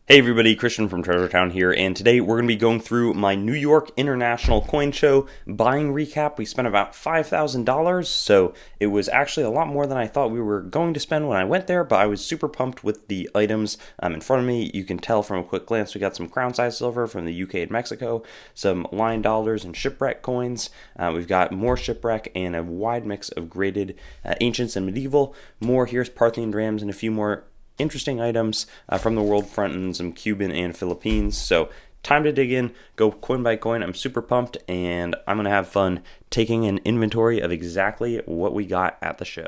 Hey everybody, Christian from Treasure Town here, and today we're going to be going through my New York International Coin Show buying recap. We spent about $5,000, so it was actually a lot more than I thought we were going to spend when I went there, but I was super pumped with the items in front of me. You can tell from a quick glance we got some crown size silver from the UK and Mexico, some line dollars and shipwreck coins. We've got more shipwreck and a wide mix of graded ancients and medieval. More, here's Parthian drams and a few more interesting items from the world front and some Cuban and Philippines. So time to dig in, go coin by coin. I'm super pumped, and I'm going to have fun taking an inventory of exactly what we got at the show.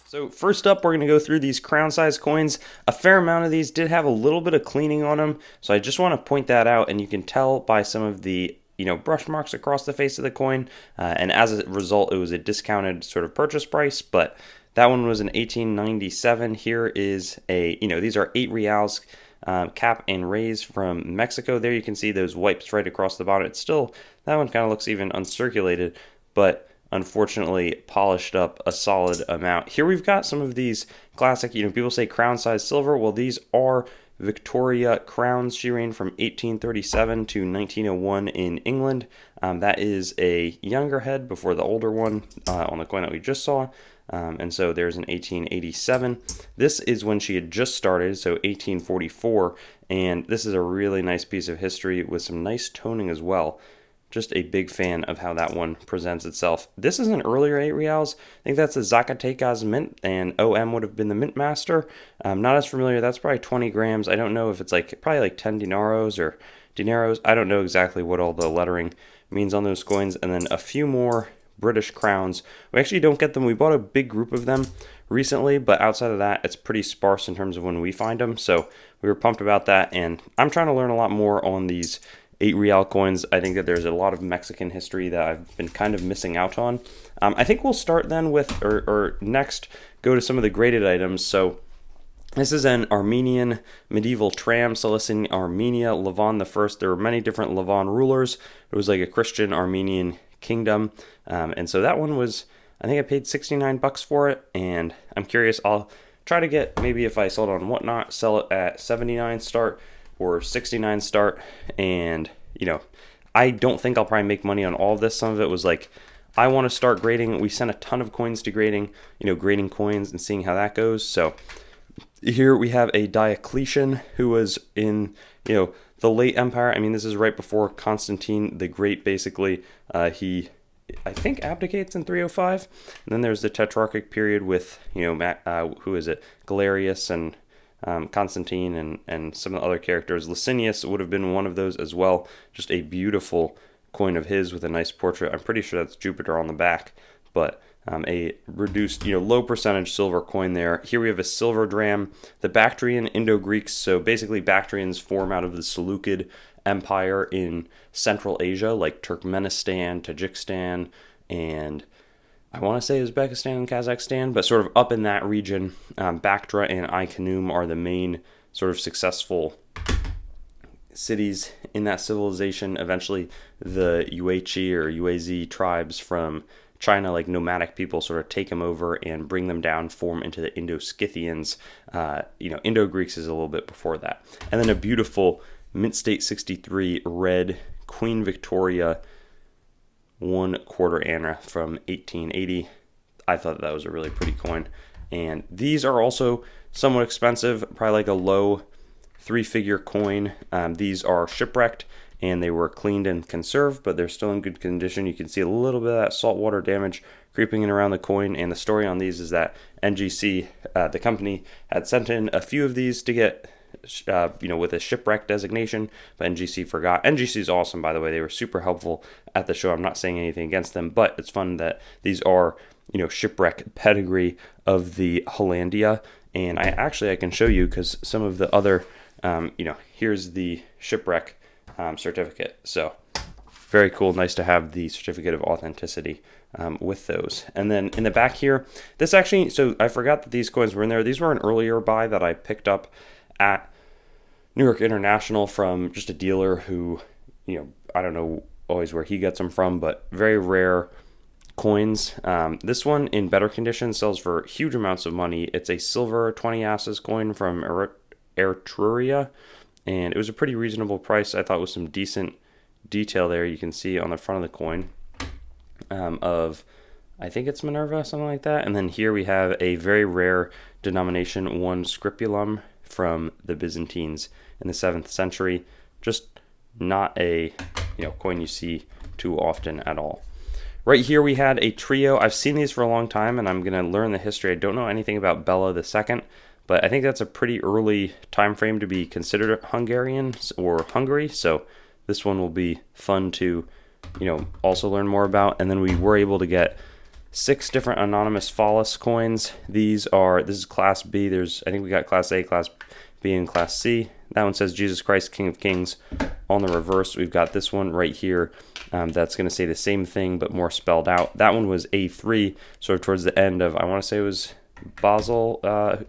So first up, we're going to go through these crown size coins. A fair amount of these did have a little bit of cleaning on them, so I just want to point that out, and you can tell by some of the brush marks across the face of the coin, and as a result, it was a discounted sort of purchase price, but that one was in 1897. Here is these are 8 reals cap and raise from Mexico. There you can see those wipes right across the bottom. It's still, that one kind of looks even uncirculated, but unfortunately polished up a solid amount. Here we've got some of these classic, people say crown size silver. Well, these are Victoria crowns. She reigned from 1837 to 1901 in England. That is a younger head before the older one on the coin that we just saw. And so there's an 1887. This is when she had just started, so 1844. And this is a really nice piece of history with some nice toning as well. Just a big fan of how that one presents itself. This is an earlier 8 reals. I think that's the Zacatecas mint, and OM would have been the mint master. I'm not as familiar. That's probably 20 grams. I don't know if it's probably like 10 dinaros or dineros. I don't know exactly what all the lettering means on those coins. And then a few more British crowns. We actually don't get them. We bought a big group of them recently, but outside of that, it's pretty sparse in terms of when we find them. So we were pumped about that, and I'm trying to learn a lot more on these 8 real coins. I think that there's a lot of Mexican history that I've been kind of missing out on. I think we'll start then with, or next, go to some of the graded items. So this is an Armenian medieval tram, Cilician Armenia, Lavon I. There were many different Lavon rulers. It was like a Christian Armenian kingdom. And so that one was, I think I paid $69 for it. And I'm curious, I'll try to get, maybe if I sold it on Whatnot, sell it at 79 start or 69 start. And, I don't think I'll probably make money on all of this. Some of it was like, I want to start grading. We sent a ton of coins to grading, grading coins and seeing how that goes. So here we have a Diocletian who was in, the late empire. I mean, this is right before Constantine the Great, basically. He, I think, abdicates in 305. And then there's the Tetrarchic period with, Galerius and Constantine and some of the other characters. Licinius would have been one of those as well. Just a beautiful coin of his with a nice portrait. I'm pretty sure that's Jupiter on the back, but a reduced, low percentage silver coin there. Here we have a silver dram, the Bactrian Indo-Greeks. So basically Bactrians form out of the Seleucid Empire in Central Asia, like Turkmenistan, Tajikistan, and I want to say Uzbekistan and Kazakhstan, but sort of up in that region. Bactria and Ai-Khanoum are the main sort of successful cities in that civilization. Eventually, the Yuezhi or Yuezhi tribes from China, like nomadic people, sort of take them over and bring them down, form into the Indo-Scythians. Indo-Greeks is a little bit before that. And then a beautiful Mint State 63 red Queen Victoria 1/4 anna from 1880. I thought that was a really pretty coin. And these are also somewhat expensive, probably like a low 3-figure coin. These are shipwrecked and they were cleaned and conserved, but they're still in good condition. You can see a little bit of that saltwater damage creeping in around the coin. And the story on these is that NGC, the company, had sent in a few of these to get with a shipwreck designation, but NGC forgot. NGC is awesome, by the way. They were super helpful at the show. I'm not saying anything against them, but it's fun that these are, shipwreck pedigree of the Hollandia. And I can show you, because some of the other, here's the shipwreck certificate. So very cool. Nice to have the certificate of authenticity with those. And then in the back here, this actually, so I forgot that these coins were in there. These were an earlier buy that I picked up at New York International from just a dealer who, I don't know always where he gets them from, but very rare coins. This one in better condition sells for huge amounts of money. It's a silver 20 asses coin from Eritrea, and it was a pretty reasonable price. I thought with some decent detail there. You can see on the front of the coin of, I think it's Minerva, something like that. And then here we have a very rare denomination, 1 scripulum from the Byzantines in the 7th century. Just not a coin you see too often at all. Right here we had a trio. I've seen these for a long time, and I'm going to learn the history. I don't know anything about Bela II, but I think that's a pretty early time frame to be considered Hungarian or Hungary. So this one will be fun to, also learn more about. And then we were able to get 6 different anonymous phallus coins. This is Class B. I think we got Class A, Class B, and Class C. That one says Jesus Christ, King of Kings. On the reverse, we've got this one right here. That's going to say the same thing, but more spelled out. That one was A3, sort of towards the end of, I want to say it was Basil,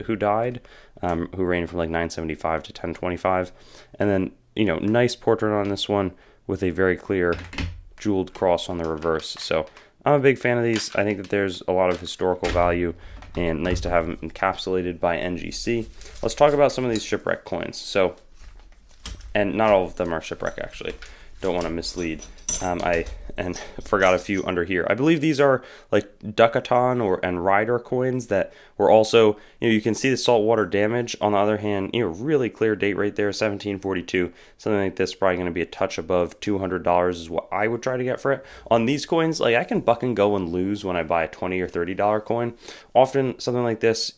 who died, who reigned from like 975 to 1025. And then, nice portrait on this one with a very clear jeweled cross on the reverse. So I'm a big fan of these. I think that there's a lot of historical value and nice to have them encapsulated by NGC. Let's talk about some of these shipwreck coins. And not all of them are shipwreck, actually. Don't want to mislead. I forgot a few under here. I believe these are like Ducaton and Rider coins that were also, you can see the saltwater damage. On the other hand, really clear date right there, 1742. Something like this probably going to be a touch above $200 is what I would try to get for it. On these coins, like I can buck and go and lose when I buy a $20 or $30 coin. Often something like this,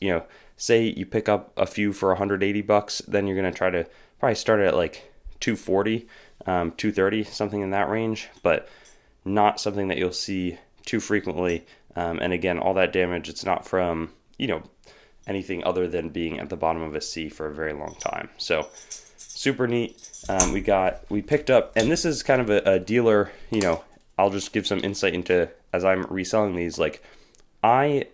say you pick up a few for $180, then you're going to try to probably start at like 240. 230, something in that range, but not something that you'll see too frequently. And again, all that damage, it's not from, anything other than being at the bottom of a sea for a very long time. So super neat. We picked up, and this is kind of a dealer, I'll just give some insight into, as I'm reselling these, like I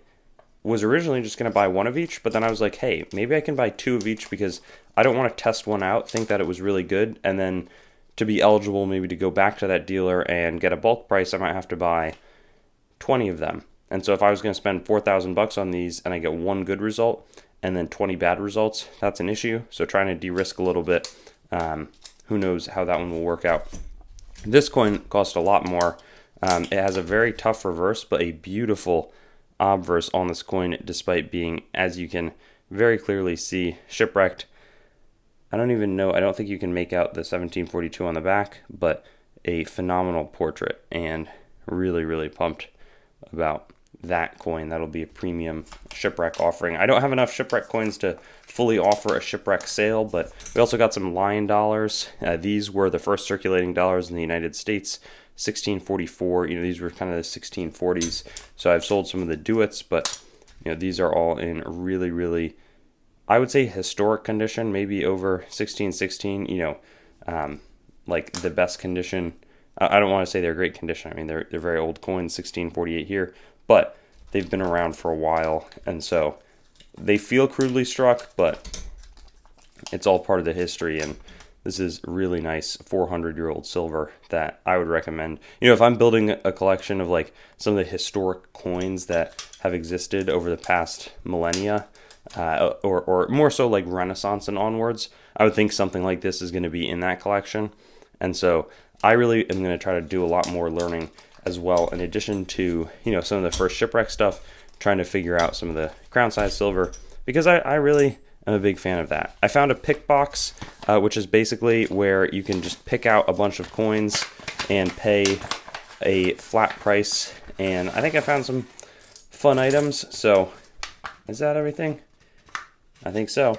was originally just going to buy one of each, but then I was like, hey, maybe I can buy 2 of each because I don't want to test one out, think that it was really good, and then to be eligible maybe to go back to that dealer and get a bulk price, I might have to buy 20 of them. And so if I was going to spend $4,000 on these and I get 1 good result and then 20 bad results, that's an issue. So trying to de-risk a little bit. Who knows how that one will work out. This coin cost a lot more. It has a very tough reverse, but a beautiful obverse on this coin, despite being, as you can very clearly see, shipwrecked. I don't even know, I don't think you can make out the 1742 on the back, but a phenomenal portrait, and really, really pumped about that coin. That'll be a premium shipwreck offering. I don't have enough shipwreck coins to fully offer a shipwreck sale, but we also got some lion dollars. These were the first circulating dollars in the United States, 1644. These were kind of the 1640s. So I've sold some of the duets, but these are all in really, really, I would say, historic condition, maybe over 1616, like the best condition. I don't want to say they're great condition. I mean, they're very old coins, 1648 here, but they've been around for a while, and so they feel crudely struck, but it's all part of the history, and this is really nice 400-year-old silver that I would recommend. If I'm building a collection of like some of the historic coins that have existed over the past millennia, or more so like Renaissance and onwards, I would think something like this is going to be in that collection. And so I really am going to try to do a lot more learning as well, in addition to some of the first shipwreck stuff, trying to figure out some of the crown size silver, because I really am a big fan of that. I found a pick box, which is basically where you can just pick out a bunch of coins and pay a flat price, and I think I found some fun items. So is that everything? I think so.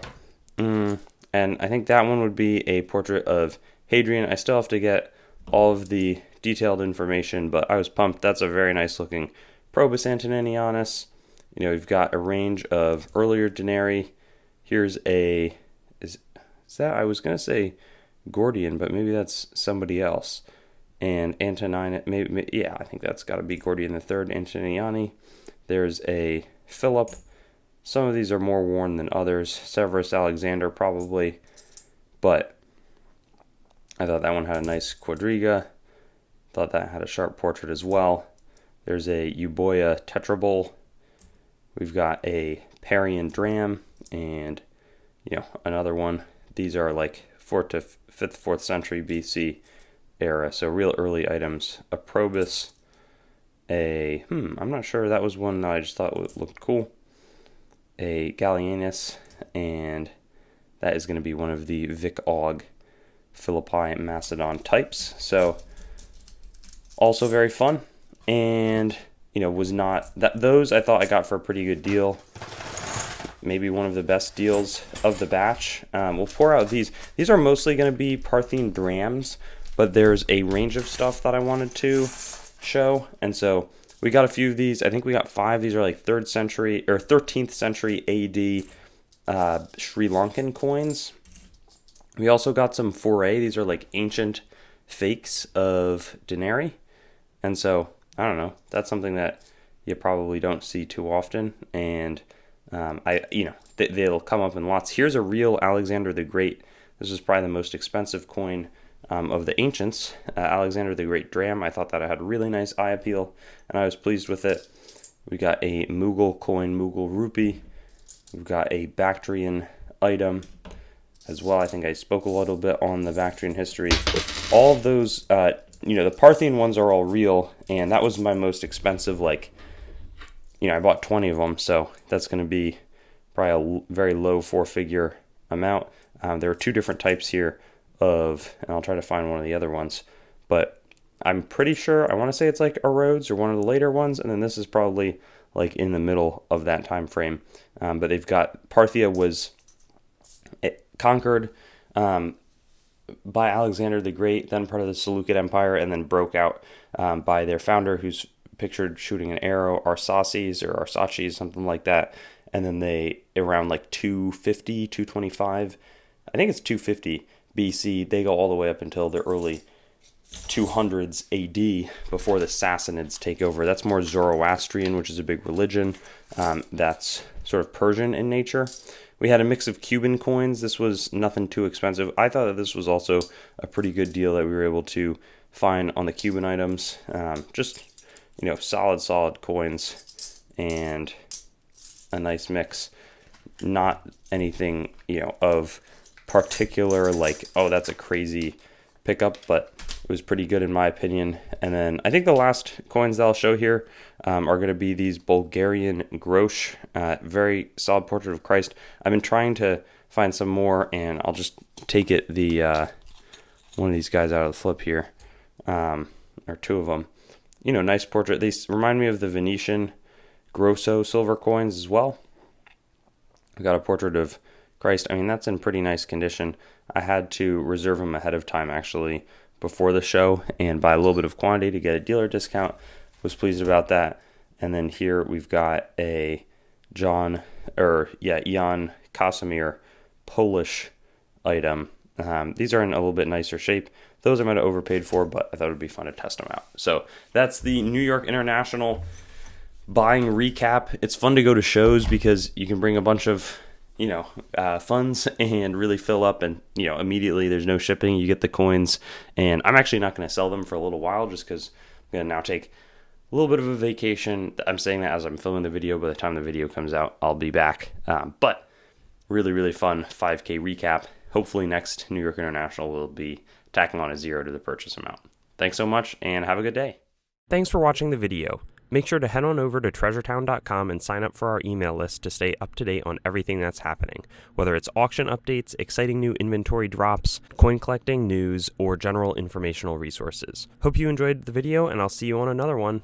And I think that one would be a portrait of Hadrian. I still have to get all of the detailed information, but I was pumped. That's a very nice looking Probus Antoninianus. You've got a range of earlier denarii. Here's is that, I was going to say Gordian, but maybe that's somebody else. And Antonine, I think that's got to be Gordian the Third, Antoniani. There's a Philip. Some of these are more worn than others. Severus Alexander probably, but I thought that one had a nice quadriga. Thought that had a sharp portrait as well. There's a Euboea Tetra Bowl. We've got a Parian Dram and, another one. These are like 4th to 5th, 4th century BC era, so real early items. A Probus, I'm not sure, that was one that I just thought looked cool. A Gallienus, and that is going to be one of the Vic Og Philippi Macedon types. So also very fun, and was not that those I thought I got for a pretty good deal. Maybe one of the best deals of the batch. We'll pour out these. These are mostly going to be Parthian drams, but there's a range of stuff that I wanted to show, and so we got a few of these. I think we got 5. These are like 3rd century or 13th century AD Sri Lankan coins. We also got some foray. These are like ancient fakes of denarii, and so I don't know. That's something that you probably don't see too often, and they'll come up in lots. Here's a real Alexander the Great. This is probably the most expensive coin of the ancients. Alexander the Great dram. I thought that it had really nice eye appeal, and I was pleased with it. We got a Mughal coin, Mughal rupee. We've got a Bactrian item as well. I think I spoke a little bit on the Bactrian history. All of those, the Parthian ones are all real, and that was my most expensive, I bought 20 of them, so that's going to be probably a very low 4-figure amount. There are 2 different types here and I'll try to find one of the other ones, but I'm pretty sure, I want to say it's like a Rhodes or one of the later ones, and then this is probably like in the middle of that time frame. But they've got, Parthia was conquered by Alexander the Great, then part of the Seleucid Empire, and then broke out by their founder, who's pictured shooting an arrow, Arsaces, something like that. And then they, around like 250, 225, I think it's 250 BC, they go all the way up until the early 200s AD before the Sassanids take over. That's more Zoroastrian, which is a big religion. That's sort of Persian in nature. We had a mix of Cuban coins. This was nothing too expensive. I thought that this was also a pretty good deal that we were able to find on the Cuban items. Solid coins and a nice mix. Not anything, of particular, that's a crazy pickup, but it was pretty good in my opinion. And then I think the last coins that I'll show here are going to be these Bulgarian grosh, very solid portrait of Christ. I've been trying to find some more, and I'll just take one of these guys out of the flip here, or 2 of them. Nice portrait. These remind me of the Venetian Grosso silver coins as well. We got a portrait of Christ. I mean, that's in pretty nice condition. I had to reserve them ahead of time, actually, before the show, and buy a little bit of quantity to get a dealer discount. Was pleased about that. And then here we've got a Jan Casimir Polish item. These are in a little bit nicer shape. Those I might have overpaid for, but I thought it would be fun to test them out. So that's the New York International buying recap. It's fun to go to shows because you can bring a bunch of funds and really fill up, and immediately there's no shipping. You get the coins, and I'm actually not going to sell them for a little while just because I'm going to now take a little bit of a vacation. I'm saying that as I'm filming the video. By the time the video comes out, I'll be back. But really, really fun 5K recap. Hopefully next New York International will be tacking on a 0 to the purchase amount. Thanks so much, and have a good day. Thanks for watching the video. Make sure to head on over to treasuretown.com and sign up for our email list to stay up to date on everything that's happening, whether it's auction updates, exciting new inventory drops, coin collecting news, or general informational resources. Hope you enjoyed the video, and I'll see you on another one.